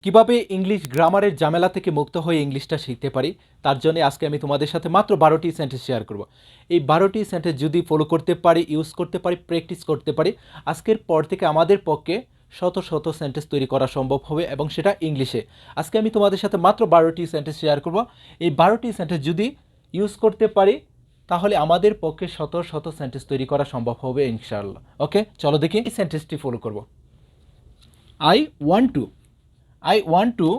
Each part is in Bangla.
কিভাবে ইংলিশ গ্রামারের ঝামেলা থেকে মুক্ত হয়ে ইংলিশটা শিখতে পারি তার জন্য আজকে আমি তোমাদের সাথে মাত্র 12টি সেন্টেন্স শেয়ার করব। এই 12টি সেন্টেন্স যদি ফলো করতে পারি, ইউজ করতে পারি, প্র্যাকটিস করতে পারি, আজকের পর থেকে আমাদের পক্ষে শত শত সেন্টেন্স তৈরি করা সম্ভব হবে এবং সেটা ইংলিশে। আজকে আমি তোমাদের সাথে মাত্র 12টি সেন্টেন্স শেয়ার করব। এই 12টি সেন্টেন্স যদি ইউজ করতে পারি তাহলে আমাদের পক্ষে শত শত সেন্টেন্স তৈরি করা সম্ভব হবে ইনশাআল্লাহ। ওকে, চলো দেখি এই সেন্টেন্সটি ফলো করব। I want to, I want to,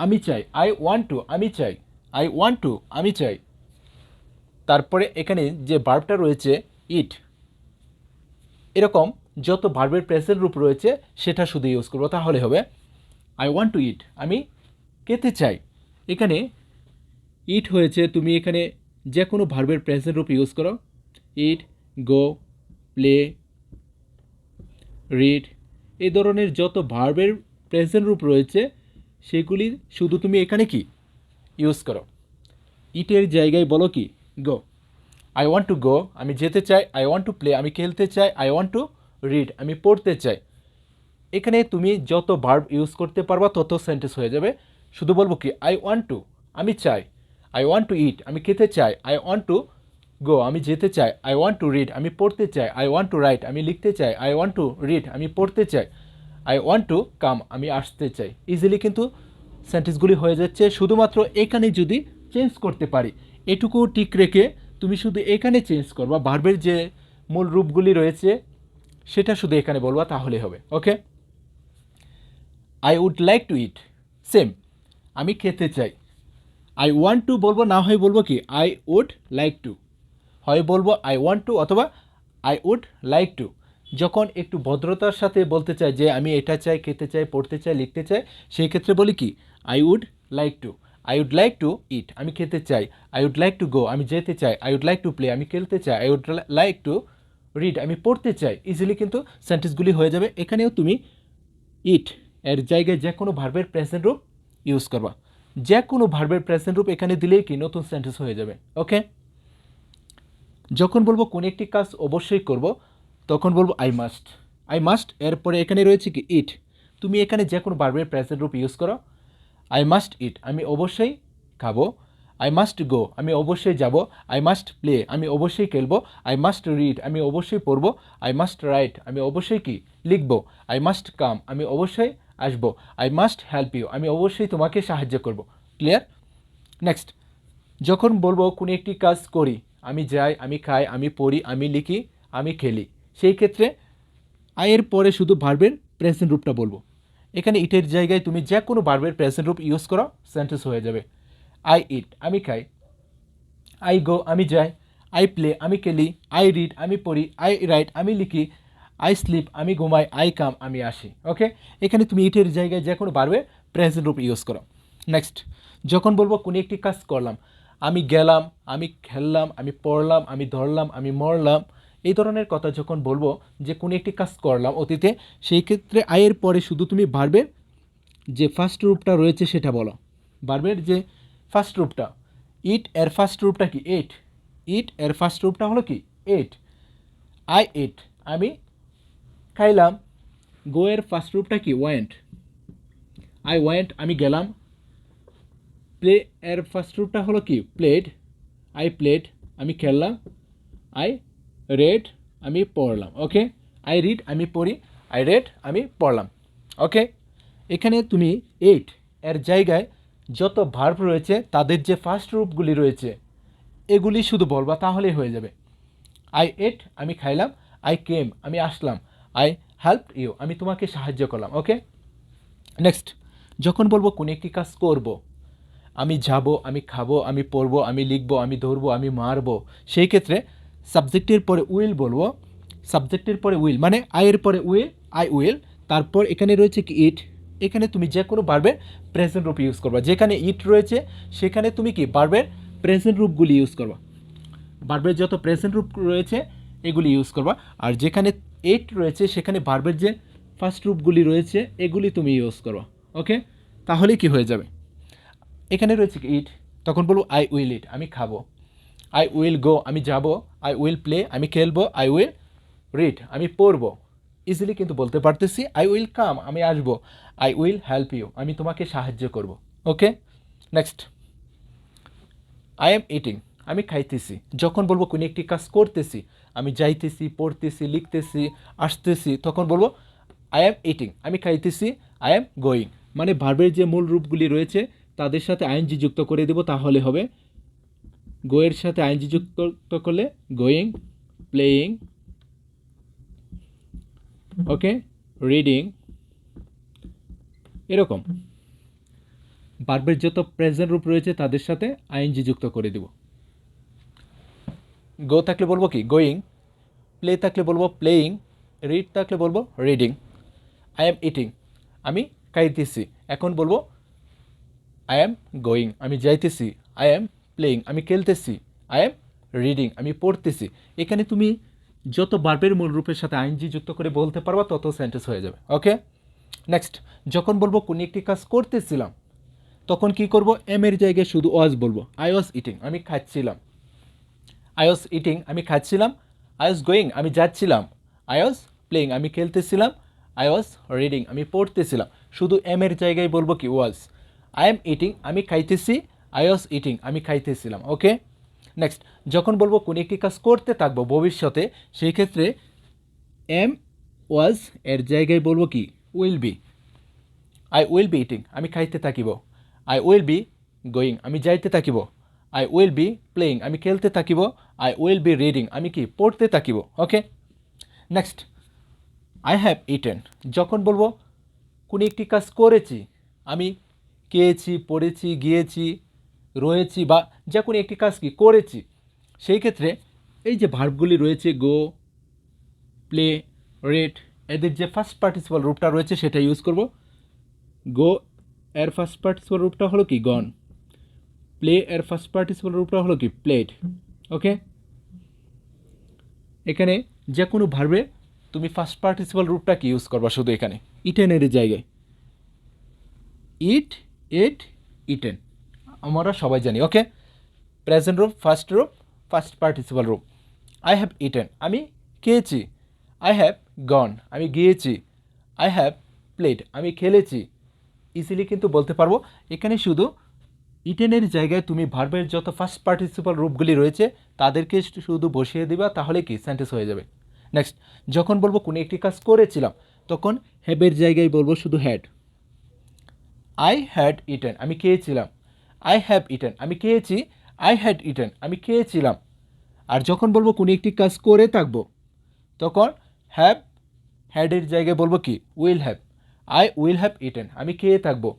আমি চাই। আই ওয়ান্ট টু, আমি চাই। আই ওয়ান্ট টু, আমি চাই। তারপরে এখানে যে ভার্বটা রয়েছে ইট, এরকম যত ভার্বের প্রেজেন্ট রূপ রয়েছে সেটা শুধু ইউজ করবো, তাহলে হবে আই ওয়ান্ট টু ইট, আমি খেতে চাই। এখানে ইট হয়েছে, তুমি এখানে যে কোনো ভার্বের প্রেজেন্ট রূপ ইউজ করো। ইট, গো, প্লে, রিড, এই ধরনের যত ভার্বের প্রেজেন্ট রূপ রয়েছে সেগুলি শুধু তুমি এখানে কি ইউজ করো। ইটের জায়গায় বলো কি গো। আই ওয়ান্ট টু গো, আমি যেতে চাই। আই ওয়ান্ট টু প্লে, আমি খেলতে চাই। আই ওয়ান্ট টু রিড, আমি পড়তে চাই। এখানে তুমি যত ভার্ব ইউজ করতে পারবা তত সেন্টেন্স হয়ে যাবে। শুধু বলবো কি আই ওয়ান্ট টু, আমি চাই। আই ওয়ান্ট টু ইট, আমি খেতে চাই। আই ওয়ান্ট টু গো, আমি যেতে চাই। আই ওয়ান্ট টু রিড, আমি পড়তে চাই। আই ওয়ান্ট টু রাইট, আমি লিখতে চাই। আই ওয়ান্ট টু রিড, আমি পড়তে চাই। আই ওয়ান্ট টু কাম, আমি আসতে চাই। ইজিলি কিন্তু সেন্টেন্সগুলি হয়ে যাচ্ছে। শুধুমাত্র এখানে যদি চেঞ্জ করতে পারি, এটুকু ঠিক রেখে তুমি শুধু এখানে চেঞ্জ করবা, ভার্বের যে মূল রূপগুলি রয়েছে সেটা শুধু এখানে বলবা, তাহলে হবে। Okay, I would like to eat, same, আমি খেতে চাই। আই ওয়ান্ট টু বলবো, না হয় বলবো কি আই উড লাইক টু। হয় বলবো আই ওয়ান্ট টু অথবা আই উড লাইক টু। যখন একটু ভদ্রতার সাথে বলতে চাই যে আমি এটা চাই, খেতে চাই, পড়তে চাই, লিখতে চাই, সেই ক্ষেত্রে বলি কি I would like to. I would like to eat, আমি খেতে চাই। I would like to go, আমি যেতে চাই। I would like to play, আমি খেলতে চাই। I would like to read, আমি পড়তে চাই। ইজিলি কিন্তু সেন্টেন্সগুলি হয়ে যাবে। এখানেও তুমি ইট এর জায়গায় যে কোনো ভার্বের প্রেজেন্ট রূপ ইউজ করবা। যে কোনো ভার্বের প্রেজেন্ট রূপ এখানে দিলেই কি নতুন সেন্টেন্স হয়ে যাবে। ওকে, যখন বলবো কোনো একটি কাজ অবশ্যই করব তখন বলবো আই মাস্ট। আই মাস্ট এরপরে এখানে রয়েছে কি ইট, তুমি এখানে যে কোনো ভার্বের প্রেজেন্ট রূপ ইউজ করো। আই মাস্ট ইট, আমি অবশ্যই খাবো। আই মাস্ট গো, আমি অবশ্যই যাব। আই মাস্ট প্লে, আমি অবশ্যই খেলবো। আই মাস্ট রিড, আমি অবশ্যই পড়বো। আই মাস্ট রাইট, আমি অবশ্যই কি লিখবো। আই মাস্ট কাম, আমি অবশ্যই আসবো। আই মাস্ট হেল্প ইউ, আমি অবশ্যই তোমাকে সাহায্য করব। ক্লিয়ার? নেক্সট, যখন বলবো কোনো একটি কাজ করি, আমি যাই, আমি খাই, আমি পড়ি, আমি লিখি, আমি খেলি, সেই ক্ষেত্রে আয়ের পরে শুধু ভার্বের প্রেজেন্ট রূপটা বলবো। এখানে ইটের জায়গায় তুমি যে কোনো ভার্বের প্রেজেন্ট রূপ ইউজ করো, সেন্টেন্স হয়ে যাবে। আই ইট, আমি খাই। আই গো, আমি যাই। আই প্লে, আমি খেলি। আই রিড, আমি পড়ি। আই রাইট, আমি লিখি। আই স্লিপ, আমি ঘুমাই। আই কাম, আমি আসি। ওকে, এখানে তুমি ইটের জায়গায় যে কোনো ভার্বের প্রেজেন্ট রূপ ইউজ করো। নেক্সট, যখন বলবো কোনো একটি কাজ করলাম, আমি গেলাম, আমি খেললাম, আমি পড়লাম, আমি ধরলাম, আমি মরলাম, এই ধরনের কথা যখন বলবো যে কোনো একটি কাজ করলাম অতীতে, সেই ক্ষেত্রে আয়ের পরে শুধু তুমি ভার্বের যে ফার্স্ট রূপটা রয়েছে সেটা বলো। ভার্বের যে ফার্স্ট রূপটা, ইট এর ফার্স্ট রূপটা কি এট। ইট এর ফার্স্ট রূপটা হলো কি এট। আই এট, আমি খাইলাম। গো এর ফার্স্ট রূপটা কি ওয়েন্ট। আই ওয়েন্ট, আমি গেলাম। প্লে এর ফার্স্ট রূপটা হলো কি প্লেড। আই প্লেড, আমি খেললাম। আই রেড, আমি পড়লাম। ওকে, আই রিড, আমি পড়ি। আই রেড, আমি পড়লাম। ওকে, এখানে তুমি এইট এর জায়গায় যত ভার্ব রয়েছে তাদের যে ফার্স্ট রূপগুলি রয়েছে এগুলি শুধু বলবা, তাহলেই হয়ে যাবে। আই এট, আমি খাইলাম। আই কেম, আমি আসলাম। আই হেল্প ইউ, আমি তোমাকে সাহায্য করলাম। ওকে, নেক্সট, যখন বলবো কোনো একটি কাজ করব, আমি যাব, আমি খাবো, আমি পড়বো, আমি লিখবো, আমি ধরবো, আমি মারবো, সেই ক্ষেত্রে সাবজেক্টের পরে উইল বলবো। সাবজেক্টের পরে উইল মানে আইয়ের পরে উইল, আই উইল। তারপর এখানে রয়েছে কি ইট, এখানে তুমি যে কোনো ভার্বের প্রেজেন্ট রূপ ইউজ করবা। যেখানে ইট রয়েছে সেখানে তুমি কি ভার্বের প্রেজেন্ট রূপগুলি ইউজ করবা। ভার্বের যত প্রেজেন্ট রূপ রয়েছে এগুলি ইউজ করবা। আর যেখানে এইট রয়েছে সেখানে ভার্বের যে ফার্স্ট রূপগুলি রয়েছে এগুলি তুমি ইউজ করবা। ওকে, তাহলে কি হয়ে যাবে, এখানে রয়েছে কি ইট, তখন বলবো আই উইল ইট, আমি খাবো। আই উইল গো, আমি যাব। আই উইল প্লে, আমি খেলবো। আই উইল রিড, আমি পড়বো। ইজিলি কিন্তু বলতে পারতেছি। আই উইল কাম, আমি আসবো। আই উইল হেল্প ইউ, আমি তোমাকে সাহায্য করব। ওকে, নেক্সট, আই এম ইটিং, আমি খাইতেছি। যখন বলবো কোনো একটি কাজ করতেছি, আমি যাইতেছি, পড়তেছি, লিখতেছি, আসতেছি, তখন বলবো আই এম ইটিং, আমি খাইতেছি। আই এম গোয়িং, মানে ভার্বের যে মূল রূপগুলি রয়েছে তাদের সাথে আইএনজি যুক্ত করে দেব, তাহলে হবে গো এর সাথে আইএনজি যুক্ত করলে গোয়িং, প্লেয়িং, ওকে, রিডিং, এরকম ভার্বের যত প্রেজেন্ট রূপ রয়েছে তাদের সাথে আইএনজি যুক্ত করে দেব। গো থাকলে বলবো কি গোয়িং, প্লে থাকলে বলবো প্লেয়িং, রিড থাকলে বলবো রিডিং। আই এম ইটিং, আমি খাইতেছি। এখন বলবো আই এম গোয়িং, আমি যাইতেছি। আই এম প্লেয়িং, আমি খেলতেছি। আই এম রিডিং, আমি পড়তেছি। এখানে তুমি যত ভার্বের মূল রূপের সাথে আইএনজি যুক্ত করে বলতে পারবা তত সেন্টেন্স হয়ে যাবে। ওকে, নেক্সট, যখন বলবো কোনো একটি কাজ করতেছিলাম, তখন কি করব, এম এর জায়গায় শুধু ওয়াজ বলবো। আই ওয়াজ ইটিং, আমি খাচ্ছিলাম। আই ওয়াজ ইটিং, আমি খাচ্ছিলাম। আই ওয়াজ গোয়িং, আমি যাচ্ছিলাম। আই ওয়াজ প্লেয়িং, আমি খেলতেছিলাম। আই ওয়াজ রিডিং, আমি পড়তেছিলাম। শুধু এম এর জায়গায় বলবো কি ওয়াজ। আই এম ইটিং, আমি খাইতেছি। আই ওয়াজ ইটিং, আমি খাইতেছিলাম। ওকে, নেক্সট, যখন বলবো কোনো একটি কাজ করতে থাকবো ভবিষ্যতে, সেই ক্ষেত্রে এম ওয়াজ এর জায়গায় বলবো কি will be. I will be eating, আমি খাইতে থাকিব। আই উইল বি গোয়িং, আমি যাইতে থাকিব। আই উইল বি প্লেয়িং, আমি খেলতে থাকিব। আই উইল বি রিডিং, আমি কি পড়তে থাকিব। ওকে, নেক্সট, আই হ্যাভ ইটেন, যখন বলবো কোনো একটি কাজ করেছি, আমি খেয়েছি, পড়েছি, গিয়েছি, রয়েছি, বা যে কোনো একটি কাজ কি করেছি, সেই ক্ষেত্রে এই যে ভার্বগুলি রয়েছে গো, প্লে, রেড, এদের যে ফার্স্ট পার্টিসিপাল রূপটা রয়েছে সেটা ইউজ করব। গো এর ফার্স্ট পার্টিসিপাল রূপটা হলো কি গন, প্লে এর ফার্স্ট পার্টিসিপাল রূপটা হলো কি প্লেড। ওকে, এখানে যে কোনো ভার্বে তুমি ফার্স্ট পার্টিসিপাল রূপটা কি ইউজ করবা, শুধু এখানে ইটেনের জায়গায় ইট, এট, ইটেন, আমরা সবাই জানি। ওকে, প্রেজেন্ট রূপ, ফার্স্ট পার্টিসিপাল রূপ। আই হ্যাভ ইটেন, আমি খেয়েছি। আই হ্যাভ গন, আমি গিয়েছি। আই হ্যাভ প্লেড, আমি খেলেছি। ইজিলি কিন্তু বলতে পারবো। এখানে শুধু ইটেনের জায়গায় তুমি ভার্বের যত ফার্স্ট পার্টিসিপাল রূপগুলি রয়েছে তাদেরকে শুধু বসিয়ে দিবা, তাহলে কি সেন্টেন্স হয়ে যাবে। নেক্সট, যখন বলবো কোনো একটি কাজ করেছিলাম, তখন হ্যাভের জায়গায় বলবো শুধু হ্যাড। আই হ্যাড ইটেন, আমি খেয়েছিলাম। আই হ্যাভ ইটেন, আমি খেয়েছি। আই হ্যাড ইটেন, আমি খেয়েছিলাম। আর যখন বলবো কোনো একটি কাজ করে থাকবো, তখন হ্যাভ, হ্যাডের জায়গায় বলবো কি will have. I will have eaten, আমি খেয়ে থাকবো।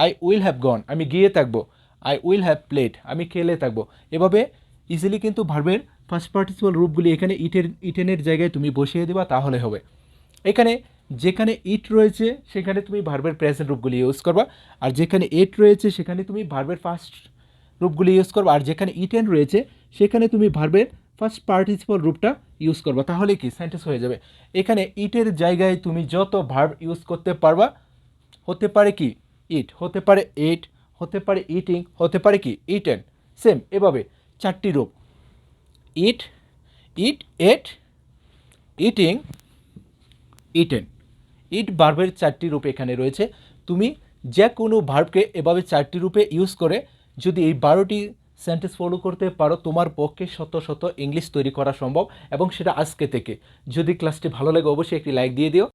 আই উইল হ্যাভ গন, আমি গিয়ে থাকবো। আই উইল হ্যাভ প্লেড, আমি খেলে থাকবো। এভাবে ইজিলি কিন্তু ভার্বের ফার্স্ট পার্টিসিপাল রূপগুলি এখানে ইটেনের জায়গায় তুমি বসিয়ে দেবা, তাহলে হবে। এখানে যেখানে ইট রয়েছে সেখানে তুমি ভার্বের প্রেজেন্ট রূপগুলি ইউজ করবা, আর যেখানে এট রয়েছে সেখানে তুমি ভার্বের ফার্স্ট রূপগুলি ইউজ করবা, আর যেখানে ইটেন রয়েছে সেখানে তুমি ভার্বের ফার্স্ট পার্টিসিপাল রূপটা ইউজ করবা, তাহলে কি সেন্টেন্স হয়ে যাবে। এখানে ইটের জায়গায় তুমি যত ভার্ব ইউজ করতে পারবা, হতে পারে কি ইট, হতে পারে এট, হতে পারে ইটিং, হতে পারে কি ইটেন। সেম এভাবে চারটি রূপ, ইট, এট, ইটিং, ইটেন। ইট ভার্বের চারটি রূপ এখানে রয়েছে। তুমি যে কোনো ভার্বকে এভাবে চারটি রূপে ইউজ করে যদি এই 12টি সেন্টেন্স ফলো করতে পারো, তোমার পক্ষে শত শত ইংলিশ তৈরি করা সম্ভব, এবং সেটা আজকে থেকে। যদি ক্লাসটি ভালো লাগে অবশ্যই একটি লাইক দিয়ে দিও।